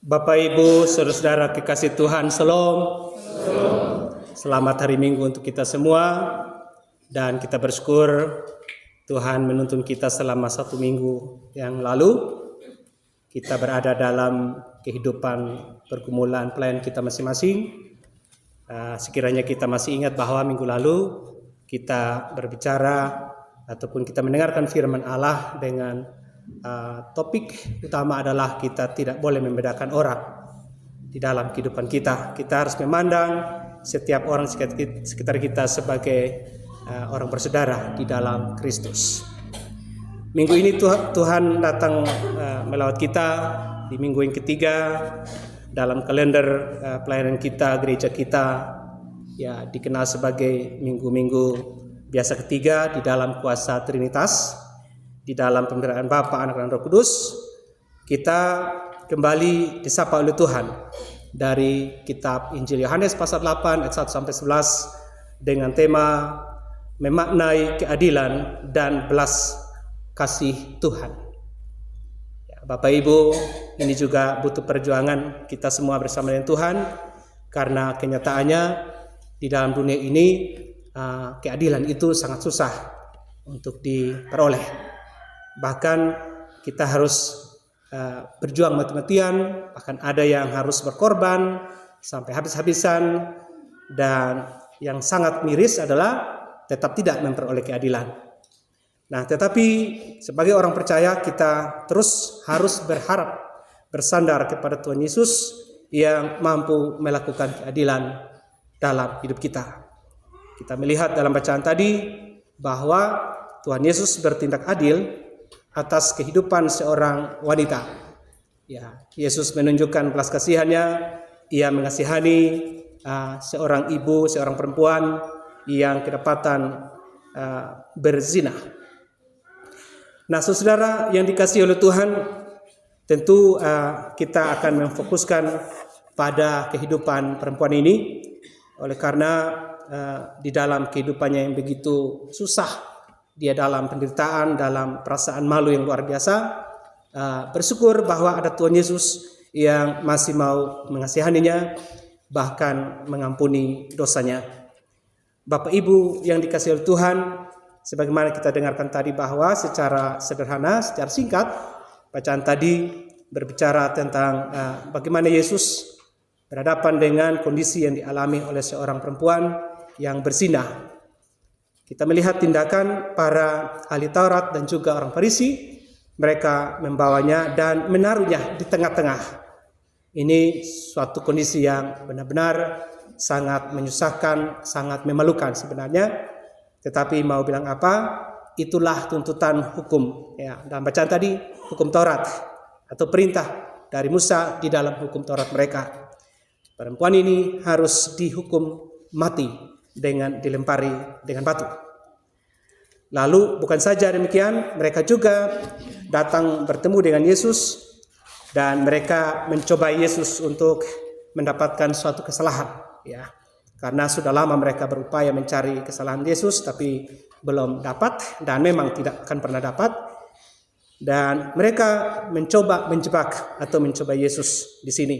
Bapak Ibu, saudara-saudara kekasih Tuhan, Shalom. Selamat hari Minggu untuk kita semua. Dan kita bersyukur Tuhan menuntun kita selama 1 minggu yang lalu. Kita berada dalam kehidupan pergumulan pelayan kita masing-masing. Sekiranya kita masih ingat bahwa minggu lalu kita berbicara ataupun kita mendengarkan firman Allah dengan topik utama adalah kita tidak boleh membedakan orang di dalam kehidupan kita. Kita harus memandang setiap orang sekitar kita sebagai orang bersaudara di dalam Kristus. Minggu ini Tuhan datang melawat kita di minggu yang ketiga dalam kalender pelayanan kita, gereja kita, ya dikenal sebagai minggu-minggu biasa ketiga di dalam kuasa Trinitas. Di dalam pemberitaan Bapa, Anak, dan Roh Kudus, kita kembali disapa oleh Tuhan dari kitab Injil Yohanes pasal 8 ayat 1 sampai 11 dengan tema memaknai keadilan dan belas kasih Tuhan. Ya, Bapak Ibu, ini juga butuh perjuangan kita semua bersama dengan Tuhan, karena kenyataannya di dalam dunia ini keadilan itu sangat susah untuk diperoleh. Bahkan kita harus berjuang mati-matian, bahkan ada yang harus berkorban sampai habis-habisan, dan yang sangat miris adalah tetap tidak memperoleh keadilan. Nah, tetapi sebagai orang percaya kita terus harus berharap, bersandar kepada Tuhan Yesus yang mampu melakukan keadilan dalam hidup kita. Kita melihat dalam bacaan tadi bahwa Tuhan Yesus bertindak adil atas kehidupan seorang wanita. Ya, Yesus menunjukkan belas kasihannya. Ia mengasihani seorang ibu, seorang perempuan yang kedapatan berzina. Nah, saudara yang dikasihi oleh Tuhan, tentu kita akan memfokuskan pada kehidupan perempuan ini, oleh karena di dalam kehidupannya yang begitu susah, dia dalam penderitaan, dalam perasaan malu yang luar biasa, bersyukur bahwa ada Tuhan Yesus yang masih mau mengasihaninya, bahkan mengampuni dosanya. Bapak Ibu yang dikasihi oleh Tuhan, sebagaimana kita dengarkan tadi bahwa secara sederhana, secara singkat, bacaan tadi berbicara tentang bagaimana Yesus berhadapan dengan kondisi yang dialami oleh seorang perempuan yang berzina. Kita melihat tindakan para ahli Taurat dan juga orang Farisi. Mereka membawanya dan menaruhnya di tengah-tengah. Ini suatu kondisi yang benar-benar sangat menyusahkan, sangat memalukan sebenarnya. Tetapi mau bilang apa? Itulah tuntutan hukum. Ya, dalam bacaan tadi, hukum Taurat atau perintah dari Musa di dalam hukum Taurat mereka. Perempuan ini harus dihukum mati dengan dilempari dengan batu. Lalu bukan saja demikian, mereka juga datang bertemu dengan Yesus dan mereka mencoba Yesus untuk mendapatkan suatu kesalahan, ya. Karena sudah lama mereka berupaya mencari kesalahan Yesus tapi belum dapat, dan memang tidak akan pernah dapat. Dan mereka mencoba menjebak atau mencoba Yesus di sini.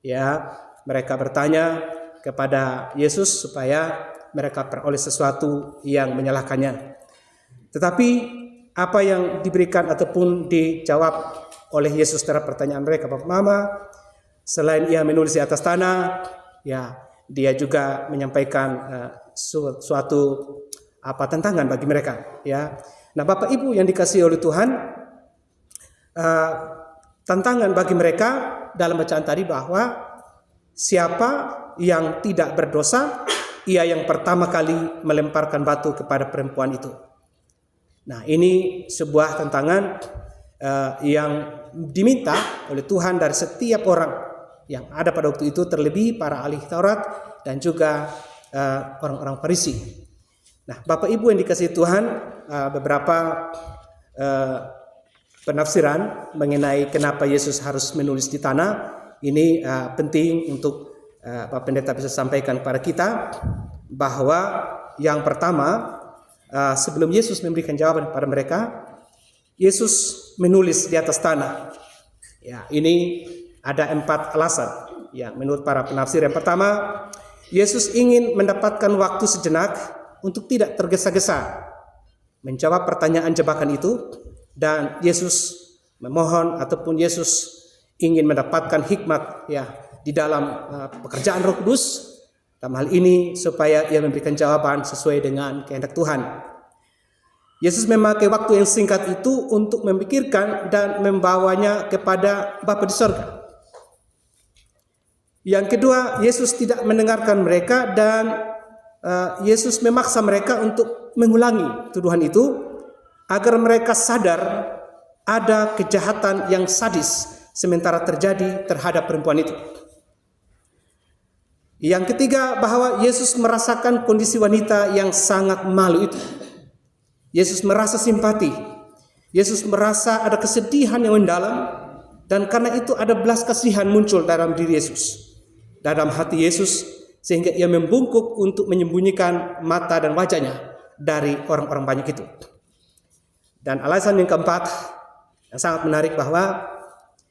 Ya, mereka bertanya kepada Yesus supaya mereka peroleh sesuatu yang menyalahkannya. Tetapi apa yang diberikan ataupun dijawab oleh Yesus terhadap pertanyaan mereka, Bapak Mama, selain ia menulis di atas tanah, ya dia juga menyampaikan suatu tantangan bagi mereka. Ya, nah Bapak Ibu yang dikasihi oleh Tuhan, tantangan bagi mereka dalam bacaan tadi bahwa siapa yang tidak berdosa, ia yang pertama kali melemparkan batu kepada perempuan itu. Nah, ini sebuah tantangan yang diminta oleh Tuhan dari setiap orang yang ada pada waktu itu, terlebih para ahli Taurat dan juga orang-orang Farisi. Nah, Bapak Ibu yang dikasihi Tuhan, beberapa penafsiran mengenai kenapa Yesus harus menulis di tanah ini penting untuk Pak Pendeta bisa sampaikan kepada kita, bahwa yang pertama, sebelum Yesus memberikan jawaban kepada mereka, Yesus menulis di atas tanah. Ya, ini ada 4 alasan. Ya, menurut para penafsir. Yang pertama, Yesus ingin mendapatkan waktu sejenak untuk tidak tergesa-gesa menjawab pertanyaan jebakan itu, dan Yesus memohon ataupun Yesus ingin mendapatkan hikmat ya di dalam pekerjaan Roh Kudus dalam hal ini supaya ia memberikan jawaban sesuai dengan kehendak Tuhan. Yesus memakai waktu yang singkat itu untuk memikirkan dan membawanya kepada Bapa di sorga. Yang kedua, Yesus tidak mendengarkan mereka dan Yesus memaksa mereka untuk mengulangi tuduhan itu agar mereka sadar ada kejahatan yang sadis sementara terjadi terhadap perempuan itu. Yang ketiga, bahwa Yesus merasakan kondisi wanita yang sangat malu itu. Yesus merasa simpati. Yesus merasa ada kesedihan yang mendalam, dan karena itu ada belas kasihan muncul dalam diri Yesus, dalam hati Yesus, sehingga ia membungkuk untuk menyembunyikan mata dan wajahnya dari orang-orang banyak itu. Dan alasan yang keempat yang sangat menarik, bahwa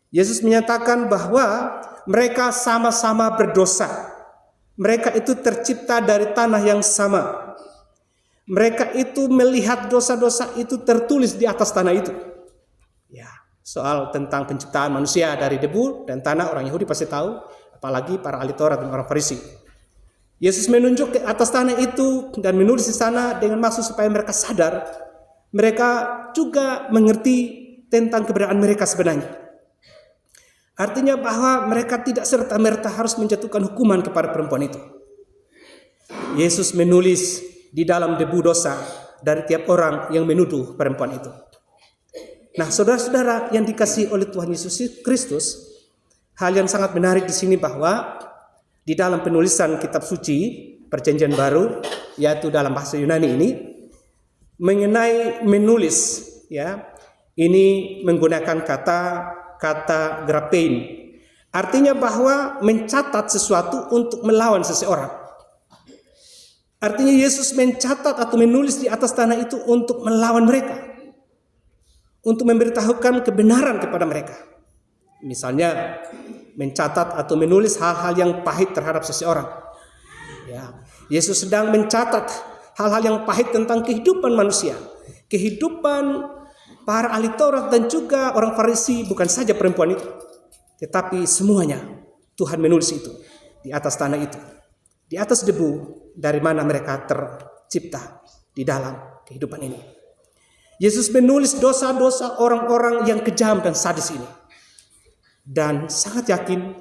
Yesus menyatakan bahwa mereka sama-sama berdosa. Mereka itu tercipta dari tanah yang sama. Mereka itu melihat dosa-dosa itu tertulis di atas tanah itu. Ya, soal tentang penciptaan manusia dari debu dan tanah, orang Yahudi pasti tahu, apalagi para ahli Taurat dan orang Farisi. Yesus menunjuk ke atas tanah itu dan menulis di sana dengan maksud supaya mereka sadar, mereka juga mengerti tentang keberadaan mereka sebenarnya. Artinya bahwa mereka tidak serta-merta harus menjatuhkan hukuman kepada perempuan itu. Yesus menulis di dalam debu dosa dari tiap orang yang menuduh perempuan itu. Nah, saudara-saudara yang dikasihi oleh Tuhan Yesus Kristus, hal yang sangat menarik di sini bahwa di dalam penulisan kitab suci Perjanjian Baru, yaitu dalam bahasa Yunani ini, mengenai menulis, ya, ini menggunakan kata grapein. Artinya bahwa mencatat sesuatu untuk melawan seseorang. Artinya Yesus mencatat atau menulis di atas tanah itu untuk melawan mereka, untuk memberitahukan kebenaran kepada mereka. Misalnya mencatat atau menulis hal-hal yang pahit terhadap seseorang. Ya, Yesus sedang mencatat hal-hal yang pahit tentang kehidupan manusia, kehidupan para ahli Taurat dan juga orang Farisi, bukan saja perempuan itu, tetapi semuanya Tuhan menulis itu di atas tanah itu, di atas debu dari mana mereka tercipta di dalam kehidupan ini. Yesus menulis dosa-dosa orang-orang yang kejam dan sadis ini, dan sangat yakin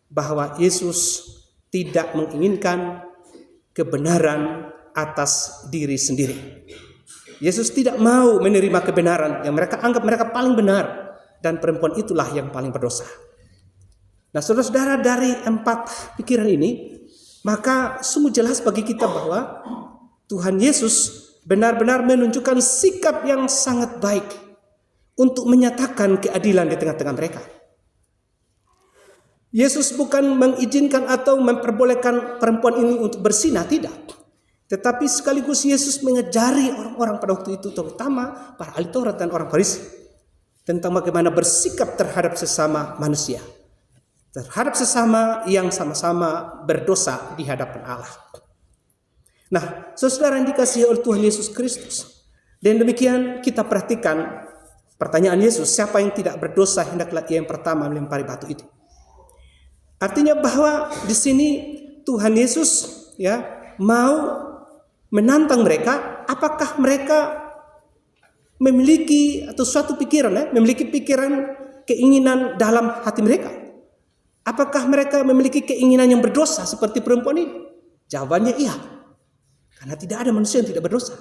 bahwa Yesus tidak menginginkan kebenaran atas diri sendiri. Yesus tidak mau menerima kebenaran yang mereka anggap mereka paling benar, dan perempuan itulah yang paling berdosa. Nah, saudara-saudara, dari 4 pikiran ini, maka sungguh jelas bagi kita bahwa Tuhan Yesus benar-benar menunjukkan sikap yang sangat baik untuk menyatakan keadilan di tengah-tengah mereka. Yesus bukan mengizinkan atau memperbolehkan perempuan ini untuk bersinah, tidak. Tetapi sekaligus Yesus mengajari orang-orang pada waktu itu, terutama para ahli Taurat dan orang Farisi, tentang bagaimana bersikap terhadap sesama manusia, terhadap sesama yang sama-sama berdosa di hadapan Allah. Nah, saudara yang dikasihi oleh Tuhan Yesus Kristus, dan demikian kita perhatikan pertanyaan Yesus, siapa yang tidak berdosa hendaklah ia yang pertama melempari batu itu. Artinya bahwa di sini Tuhan Yesus ya mau menantang mereka, apakah mereka memiliki atau suatu pikiran, memiliki pikiran keinginan dalam hati mereka. Apakah mereka memiliki keinginan yang berdosa seperti perempuan ini? Jawabannya iya, karena tidak ada manusia yang tidak berdosa.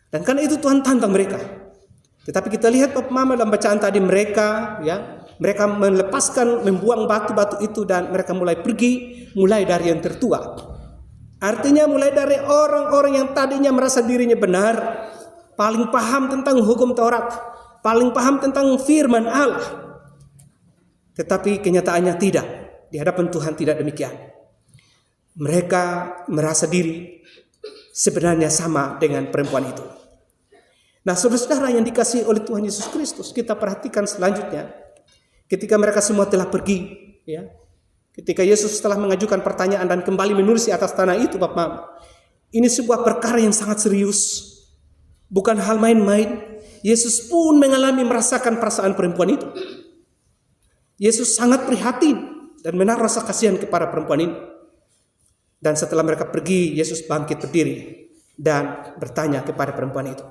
Dan karena itu Tuhan tantang mereka. Tetapi kita lihat Bapak Mama dalam bacaan tadi, mereka melepaskan, membuang batu-batu itu, dan mereka mulai pergi, mulai dari yang tertua. Artinya mulai dari orang-orang yang tadinya merasa dirinya benar, paling paham tentang hukum Taurat, paling paham tentang firman Allah. Tetapi kenyataannya tidak, di hadapan Tuhan tidak demikian. Mereka merasa diri sebenarnya sama dengan perempuan itu. Nah, saudara-saudara yang dikasihi oleh Tuhan Yesus Kristus, kita perhatikan selanjutnya. ketika mereka semua telah pergi, ya. Ketika Yesus telah mengajukan pertanyaan dan kembali menulis di atas tanah itu, Bapak Mama, ini sebuah perkara yang sangat serius, bukan hal main-main. Yesus pun merasakan perasaan perempuan itu. Yesus sangat prihatin dan menaruh rasa kasihan kepada perempuan ini. Dan setelah mereka pergi, Yesus bangkit berdiri dan bertanya kepada perempuan itu,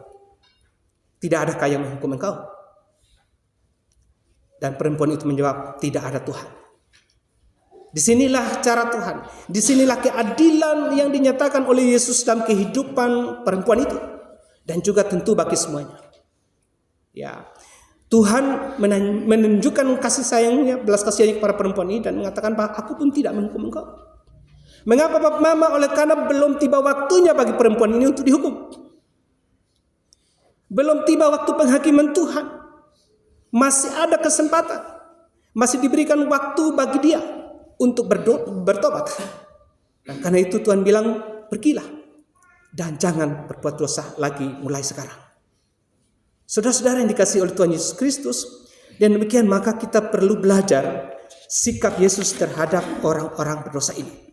"Tidak adakah yang menghukum engkau?" Dan perempuan itu menjawab, "Tidak ada Tuhan." Disinilah cara Tuhan, disinilah keadilan yang dinyatakan oleh Yesus dalam kehidupan perempuan itu, dan juga tentu bagi semuanya. Ya, Tuhan menunjukkan kasih sayangnya, belas kasihnya kepada perempuan ini dan mengatakan bahwa aku pun tidak menghukum engkau. Mengapa Bapak Mama? Oleh karena belum tiba waktunya bagi perempuan ini untuk dihukum. Belum tiba waktu penghakiman Tuhan. Masih ada kesempatan. Masih diberikan waktu bagi dia untuk bertobat. Dan karena itu Tuhan bilang, pergilah dan jangan berbuat dosa lagi mulai sekarang. Saudara-saudara yang dikasihi oleh Tuhan Yesus Kristus, dan demikian maka kita perlu belajar sikap Yesus terhadap orang-orang berdosa ini.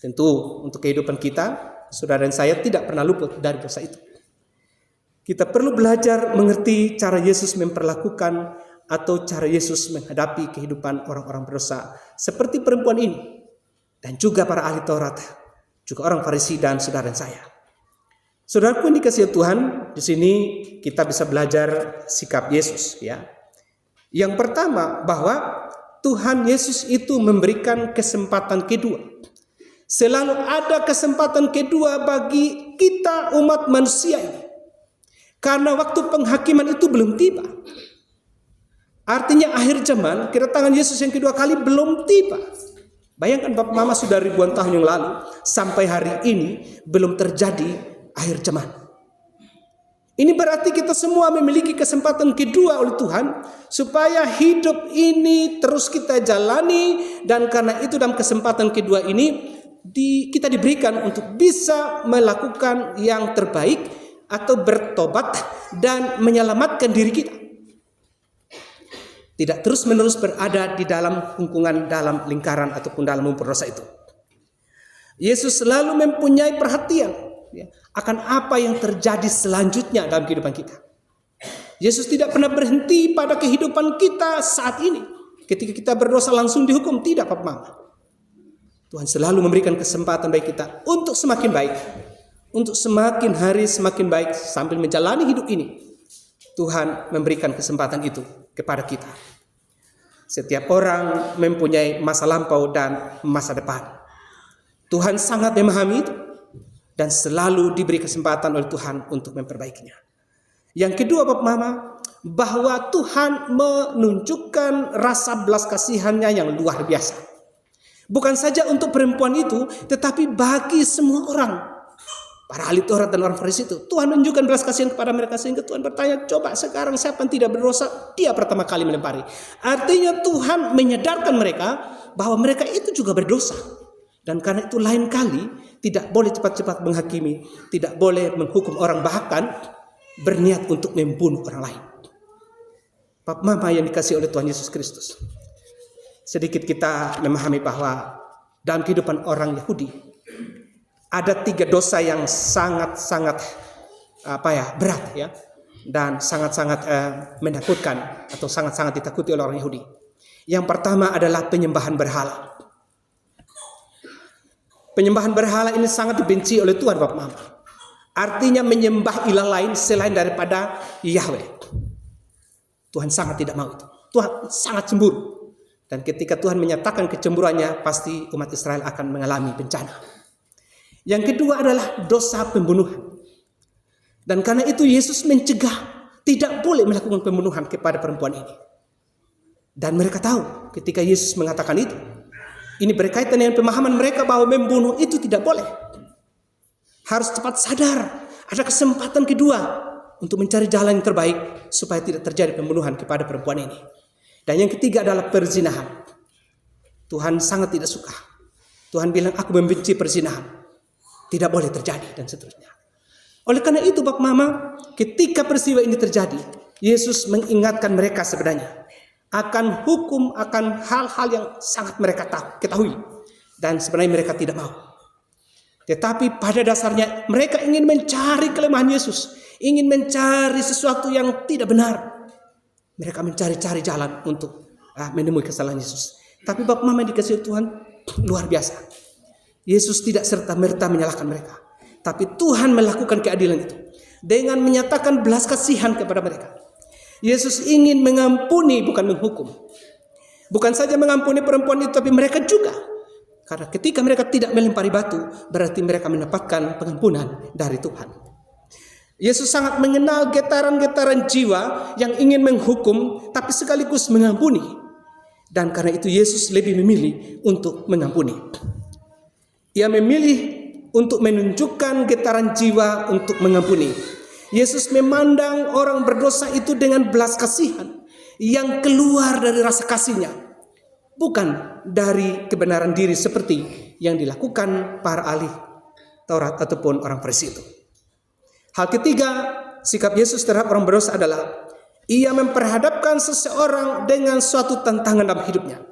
Tentu untuk kehidupan kita, saudara dan saya tidak pernah luput dari dosa itu. Kita perlu belajar mengerti cara Yesus memperlakukan atau cara Yesus menghadapi kehidupan orang-orang berdosa seperti perempuan ini, dan juga para ahli Taurat, juga orang Farisi dan saudara dan saya. Saudaraku yang dikasihi Tuhan, di sini kita bisa belajar sikap Yesus, ya. Yang pertama, bahwa Tuhan Yesus itu memberikan kesempatan kedua. Selalu ada kesempatan kedua bagi kita umat manusia ini. Karena waktu penghakiman itu belum tiba. Artinya akhir zaman, kedatangan Yesus yang kedua kali belum tiba. Bayangkan Bapak Mama, sudah ribuan tahun yang lalu sampai hari ini belum terjadi akhir zaman. Ini berarti kita semua memiliki kesempatan kedua oleh Tuhan supaya hidup ini terus kita jalani, dan karena itu dalam kesempatan kedua ini kita diberikan untuk bisa melakukan yang terbaik atau bertobat dan menyelamatkan diri kita. Tidak terus-menerus berada di dalam lingkungan, dalam lingkaran ataupun dalam lumpur dosa itu. Yesus selalu mempunyai perhatian, ya, akan apa yang terjadi selanjutnya dalam kehidupan kita. Yesus tidak pernah berhenti pada kehidupan kita saat ini. Ketika kita berdosa langsung dihukum, tidak, Bapak Mama. Tuhan selalu memberikan kesempatan bagi kita untuk semakin baik, untuk semakin hari semakin baik sambil menjalani hidup ini. Tuhan memberikan kesempatan itu kepada kita. Setiap orang mempunyai masa lampau dan masa depan. Tuhan sangat memahami itu dan selalu diberi kesempatan oleh Tuhan untuk memperbaikinya. Yang kedua, Bapak Mama, bahwa Tuhan menunjukkan rasa belas kasihannya yang luar biasa. Bukan saja untuk perempuan itu, tetapi bagi semua orang. Para ahli Taurat dan orang Farisi itu, Tuhan menunjukkan belas kasihan kepada mereka sehingga Tuhan bertanya, coba sekarang siapa yang tidak berdosa? Dia pertama kali melempari. Artinya Tuhan menyadarkan mereka bahwa mereka itu juga berdosa. Dan karena itu lain kali tidak boleh cepat-cepat menghakimi, tidak boleh menghukum orang, bahkan berniat untuk membunuh orang lain. Bapak Mama yang dikasihi oleh Tuhan Yesus Kristus, sedikit kita memahami bahwa dalam kehidupan orang Yahudi ada 3 dosa yang sangat-sangat berat, ya, dan sangat-sangat menakutkan atau sangat-sangat ditakuti oleh orang Yahudi. Yang pertama adalah penyembahan berhala. Penyembahan berhala ini sangat dibenci oleh Tuhan, Bapak Mama. Artinya menyembah ilah lain selain daripada Yahweh. Tuhan sangat tidak mau itu. Tuhan sangat cemburu. Dan ketika Tuhan menyatakan kecemburuannya, pasti umat Israel akan mengalami bencana. Yang kedua adalah dosa pembunuhan. Dan karena itu Yesus mencegah tidak boleh melakukan pembunuhan kepada perempuan ini. Dan mereka tahu ketika Yesus mengatakan itu, ini berkaitan dengan pemahaman mereka bahwa membunuh itu tidak boleh. Harus cepat sadar, ada kesempatan kedua untuk mencari jalan yang terbaik supaya tidak terjadi pembunuhan kepada perempuan ini. Dan yang ketiga adalah perzinahan. Tuhan sangat tidak suka. Tuhan bilang, aku membenci perzinahan. Tidak boleh terjadi dan seterusnya. Oleh karena itu Bapak Mama, ketika peristiwa ini terjadi, Yesus mengingatkan mereka sebenarnya akan hukum, akan hal-hal yang sangat mereka ketahui. Dan sebenarnya mereka tidak mau. Tetapi pada dasarnya mereka ingin mencari kelemahan Yesus. Ingin mencari sesuatu yang tidak benar. Mereka mencari-cari jalan untuk menemui kesalahan Yesus. Tapi Bapak Mama dikasihi Tuhan, luar biasa. Yesus tidak serta-merta menyalahkan mereka. Tapi Tuhan melakukan keadilan itu. Dengan menyatakan belas kasihan kepada mereka. Yesus ingin mengampuni, bukan menghukum. Bukan saja mengampuni perempuan itu, tapi mereka juga. Karena ketika mereka tidak melempari batu, berarti mereka mendapatkan pengampunan dari Tuhan. Yesus sangat mengenal getaran-getaran jiwa yang ingin menghukum, tapi sekaligus mengampuni. Dan karena itu Yesus lebih memilih untuk mengampuni. Ia memilih untuk menunjukkan getaran jiwa untuk mengampuni. Yesus memandang orang berdosa itu dengan belas kasihan yang keluar dari rasa kasihnya, bukan dari kebenaran diri seperti yang dilakukan para ahli Taurat ataupun orang Farisi itu. Hal ketiga, sikap Yesus terhadap orang berdosa adalah ia memperhadapkan seseorang dengan suatu tantangan dalam hidupnya.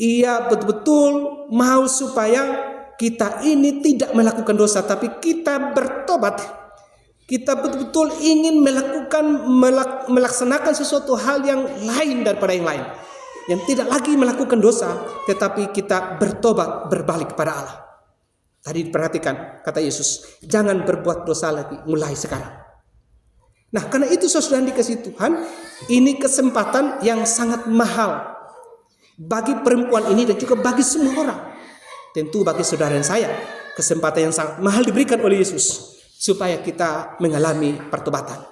Ia betul-betul mau supaya kita ini tidak melakukan dosa, tapi kita bertobat. Kita betul-betul ingin melaksanakan sesuatu hal yang lain daripada yang lain. Yang tidak lagi melakukan dosa, tetapi kita bertobat, berbalik kepada Allah. Tadi diperhatikan, kata Yesus, jangan berbuat dosa lagi, mulai sekarang. Nah, karena itu saudara dikasihi Tuhan, ini kesempatan yang sangat mahal bagi perempuan ini dan juga bagi semua orang. Tentu bagi saudara dan saya, kesempatan yang sangat mahal diberikan oleh Yesus supaya kita mengalami pertobatan.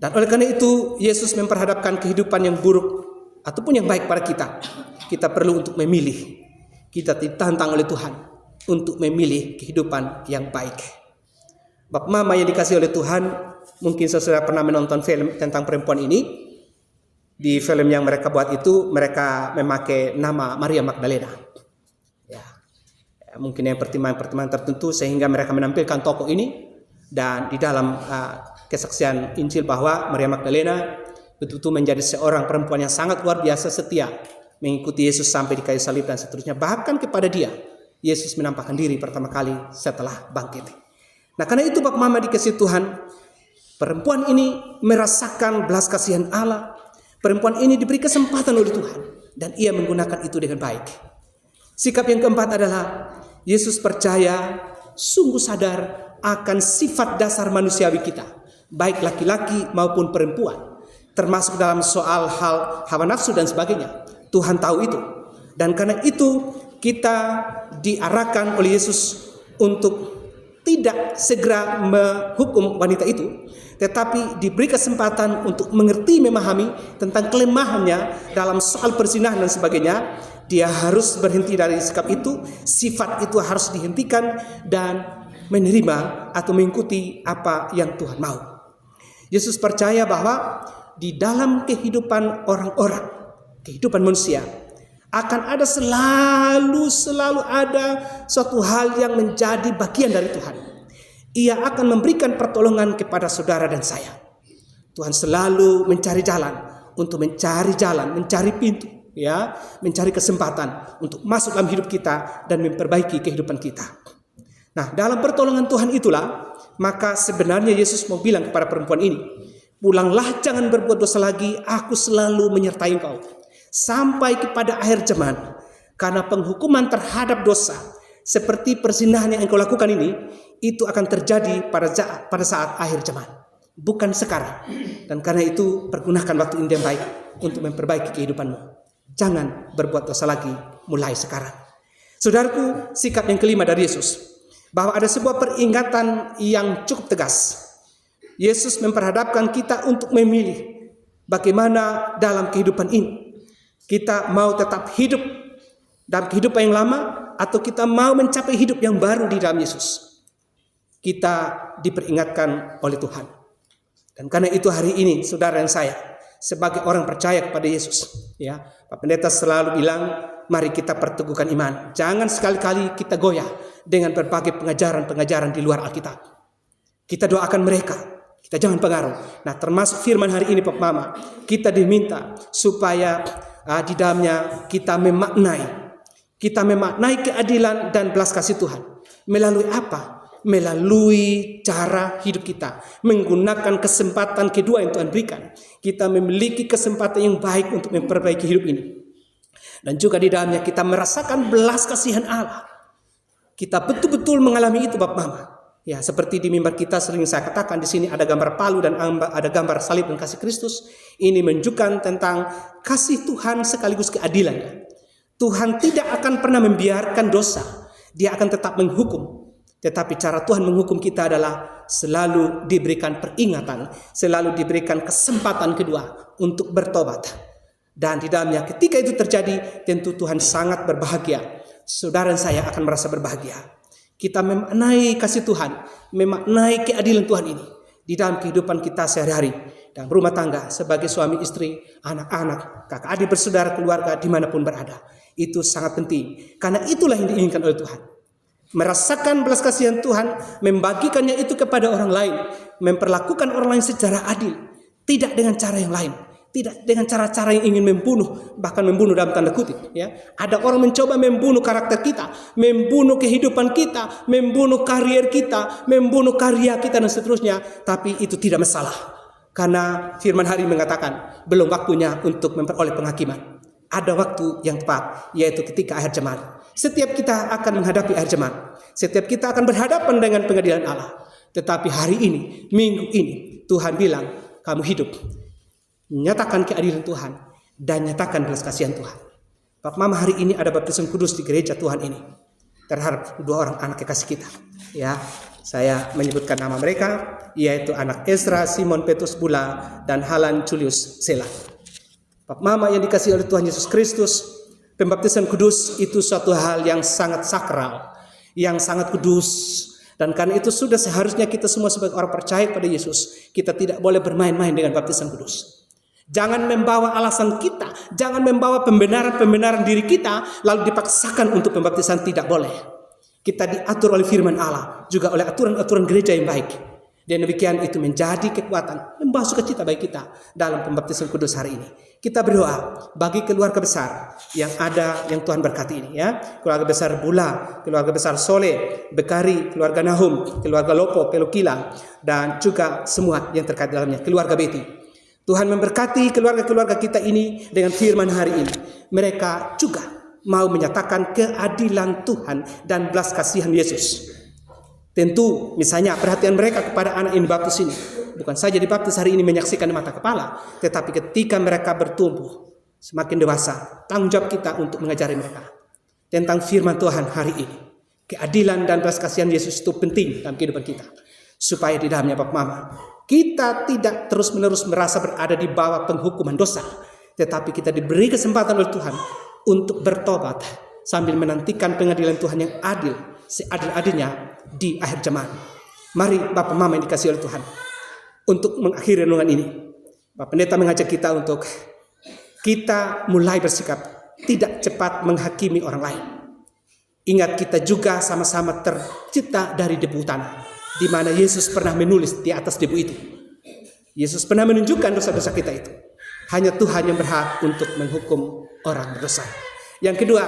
Dan oleh karena itu, Yesus memperhadapkan kehidupan yang buruk ataupun yang baik pada kita. Kita perlu untuk memilih. Kita ditantang oleh Tuhan untuk memilih kehidupan yang baik. Bapak Mama yang dikasihi oleh Tuhan, mungkin saudara pernah menonton film tentang perempuan ini. Di film yang mereka buat itu, mereka memakai nama Maria Magdalena. Ya, mungkin yang pertimbangan-pertimbangan tertentu sehingga mereka menampilkan tokoh ini. Dan di dalam kesaksian Injil bahwa Maria Magdalena betul-betul menjadi seorang perempuan yang sangat luar biasa setia, mengikuti Yesus sampai di kayu salib dan seterusnya. Bahkan kepada dia, Yesus menampakkan diri pertama kali setelah bangkit. Nah, karena itu Bapak Mama dikasihi Tuhan, perempuan ini merasakan belas kasihan Allah. Perempuan ini diberi kesempatan oleh Tuhan dan ia menggunakan itu dengan baik. Sikap yang keempat adalah Yesus percaya, sungguh sadar akan sifat dasar manusiawi kita, baik laki-laki maupun perempuan, termasuk dalam soal hal hawa nafsu dan sebagainya. Tuhan tahu itu. Dan karena itu kita diarahkan oleh Yesus untuk tidak segera menghukum wanita itu, tetapi diberi kesempatan untuk mengerti, memahami tentang kelemahannya dalam soal perzinahan dan sebagainya. Dia harus berhenti dari sikap itu, sifat itu harus dihentikan dan menerima atau mengikuti apa yang Tuhan mau. Yesus percaya bahwa di dalam kehidupan orang-orang, kehidupan manusia, akan ada selalu ada suatu hal yang menjadi bagian dari Tuhan. Ia akan memberikan pertolongan kepada saudara dan saya. Tuhan selalu mencari jalan, mencari pintu, ya, mencari kesempatan untuk masuk dalam hidup kita dan memperbaiki kehidupan kita. Nah, dalam pertolongan Tuhan itulah, maka sebenarnya Yesus mau bilang kepada perempuan ini, pulanglah, jangan berbuat dosa lagi, aku selalu menyertai engkau sampai kepada akhir zaman. Karena penghukuman terhadap dosa seperti perzinahan yang engkau lakukan ini, itu akan terjadi pada saat akhir zaman, bukan sekarang. Dan karena itu pergunakan waktu ini yang baik untuk memperbaiki kehidupanmu. Jangan berbuat dosa lagi, mulai sekarang. Saudaraku, sikap yang kelima dari Yesus, bahwa ada sebuah peringatan yang cukup tegas. Yesus memperhadapkan kita untuk memilih bagaimana dalam kehidupan ini. Kita mau tetap hidup dalam kehidupan yang lama, atau kita mau mencapai hidup yang baru di dalam Yesus. Kita diperingatkan oleh Tuhan. Dan karena itu hari ini saudara dan saya sebagai orang percaya kepada Yesus, ya, Pak Pendeta selalu bilang, mari kita perteguhkan iman. Jangan sekali-kali kita goyah dengan berbagai pengajaran-pengajaran di luar Alkitab. Kita doakan mereka Kita jangan pengaruh. Nah, termasuk firman hari ini Pak Mama, kita diminta supaya di dalamnya kita memaknai keadilan dan belas kasih Tuhan. Melalui apa? Melalui cara hidup kita, menggunakan kesempatan kedua yang Tuhan berikan. Kita memiliki kesempatan yang baik untuk memperbaiki hidup ini. Dan juga di dalamnya kita merasakan belas kasihan Allah. Kita betul-betul mengalami itu Bapak Mama. Ya, seperti di mimbar kita sering saya katakan, di sini ada gambar palu dan ada gambar salib dan kasih Kristus. Ini menunjukkan tentang kasih Tuhan sekaligus keadilannya. Tuhan tidak akan pernah membiarkan dosa. Dia akan tetap menghukum. Tetapi cara Tuhan menghukum kita adalah selalu diberikan peringatan, selalu diberikan kesempatan kedua untuk bertobat. Dan di dalamnya ketika itu terjadi, tentu Tuhan sangat berbahagia. Saudara dan saya akan merasa berbahagia. Kita memaknai kasih Tuhan, memaknai keadilan Tuhan ini di dalam kehidupan kita sehari-hari, dalam rumah tangga, sebagai suami istri, anak-anak, kakak adik, bersaudara, keluarga, dimanapun berada. Itu sangat penting, karena itulah yang diinginkan oleh Tuhan. Merasakan belas kasihan Tuhan, membagikannya itu kepada orang lain, memperlakukan orang lain secara adil, tidak dengan cara yang lain. Tidak dengan cara-cara yang ingin membunuh, bahkan membunuh dalam tanda kutip. Ya, ada orang mencoba membunuh karakter kita, membunuh kehidupan kita, membunuh karier kita, membunuh karya kita dan seterusnya. Tapi itu tidak masalah, karena firman hari mengatakan belum waktunya untuk memperoleh penghakiman. Ada waktu yang tepat, yaitu ketika akhir zaman. Setiap kita akan menghadapi akhir zaman. Setiap kita akan berhadapan dengan pengadilan Allah. Tetapi hari ini, minggu ini, Tuhan bilang, kamu hidup. Nyatakan keadilan Tuhan dan nyatakan belas kasihan Tuhan. Pak Mama, hari ini ada baptisan kudus di gereja Tuhan ini terhadap 2 orang anak kekasih kita. Ya, saya menyebutkan nama mereka, yaitu anak Ezra Simon Petrus Bula dan Halan Julius Sela. Pak Mama yang dikasihi oleh Tuhan Yesus Kristus, pembaptisan kudus itu suatu hal yang sangat sakral, yang sangat kudus. Dan karena itu sudah seharusnya kita semua sebagai orang percaya pada Yesus, kita tidak boleh bermain-main dengan baptisan kudus. Jangan membawa alasan kita, jangan membawa pembenaran diri kita lalu dipaksakan untuk pembaptisan, tidak boleh. Kita diatur oleh firman Allah, juga oleh aturan-aturan gereja yang baik. Dan demikian itu menjadi kekuatan, membawa sukacita bagi kita dalam pembaptisan kudus hari ini. Kita berdoa bagi keluarga besar yang ada, yang Tuhan berkati ini, ya. Keluarga besar Bula, keluarga besar Soleh, Bekari, keluarga Nahum, keluarga Lopo, Pelukila, dan juga semua yang terkait dalamnya, keluarga Beti. Tuhan memberkati keluarga-keluarga kita ini dengan firman hari ini. Mereka juga mau menyatakan keadilan Tuhan dan belas kasihan Yesus. Tentu misalnya perhatian mereka kepada anak yang dibaptis ini. Bukan saja dibaptis hari ini menyaksikan di mata kepala. Tetapi ketika mereka bertumbuh semakin dewasa, tanggung jawab kita untuk mengajari mereka tentang firman Tuhan hari ini. Keadilan dan belas kasihan Yesus itu penting dalam kehidupan kita. Supaya di dalamnya Bapak Mama, kita tidak terus-menerus merasa berada di bawah penghukuman dosa, tetapi kita diberi kesempatan oleh Tuhan untuk bertobat sambil menantikan pengadilan Tuhan yang adil, seadil-adilnya di akhir zaman. Mari Bapak Mama yang dikasihi oleh Tuhan, untuk mengakhiri renungan ini, Bapak Pendeta mengajak kita untuk kita mulai bersikap tidak cepat menghakimi orang lain. Ingat, kita juga sama-sama tercipta dari debu tanah, di mana Yesus pernah menulis di atas debu itu. Yesus pernah menunjukkan dosa-dosa kita itu. Hanya Tuhan yang berhak untuk menghukum orang berdosa. Yang kedua,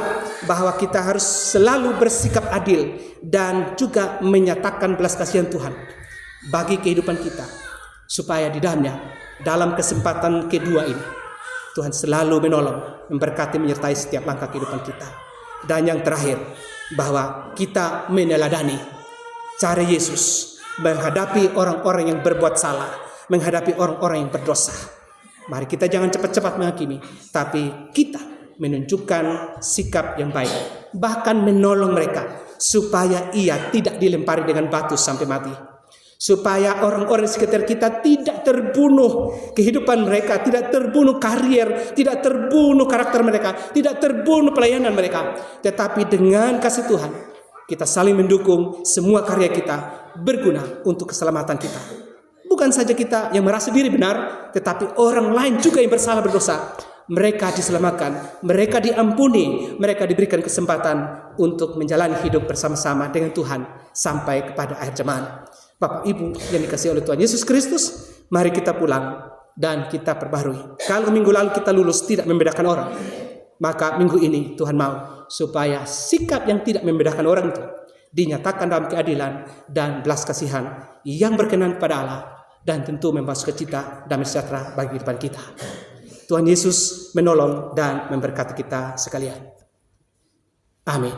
bahwa kita harus selalu bersikap adil dan juga menyatakan belas kasihan Tuhan bagi kehidupan kita, supaya di dalamnya, dalam kesempatan kedua ini, Tuhan selalu menolong, memberkati, menyertai setiap langkah kehidupan kita. Dan yang terakhir, bahwa kita meneladani cara Yesus menghadapi orang-orang yang berbuat salah, menghadapi orang-orang yang berdosa. Mari kita jangan cepat-cepat menghakimi, tapi kita menunjukkan sikap yang baik, bahkan menolong mereka supaya ia tidak dilempari dengan batu sampai mati, supaya orang-orang di sekitar kita tidak terbunuh kehidupan mereka, tidak terbunuh karier, tidak terbunuh karakter mereka, tidak terbunuh pelayanan mereka, tetapi dengan kasih Tuhan kita saling mendukung, semua karya kita berguna untuk keselamatan kita. Bukan saja kita yang merasa diri benar, tetapi orang lain juga yang bersalah berdosa. Mereka diselamatkan, mereka diampuni, mereka diberikan kesempatan untuk menjalani hidup bersama-sama dengan Tuhan sampai kepada akhir zaman. Bapak Ibu yang dikasihi oleh Tuhan Yesus Kristus, mari kita pulang dan kita perbaharui. Kalau minggu lalu kita lulus tidak membedakan orang, maka minggu ini Tuhan mau supaya sikap yang tidak membedakan orang itu dinyatakan dalam keadilan dan belas kasihan yang berkenan kepada Allah, dan tentu membawa sukacita damai sejahtera bagi kehidupan kita. Tuhan Yesus menolong dan memberkati kita sekalian. Amin.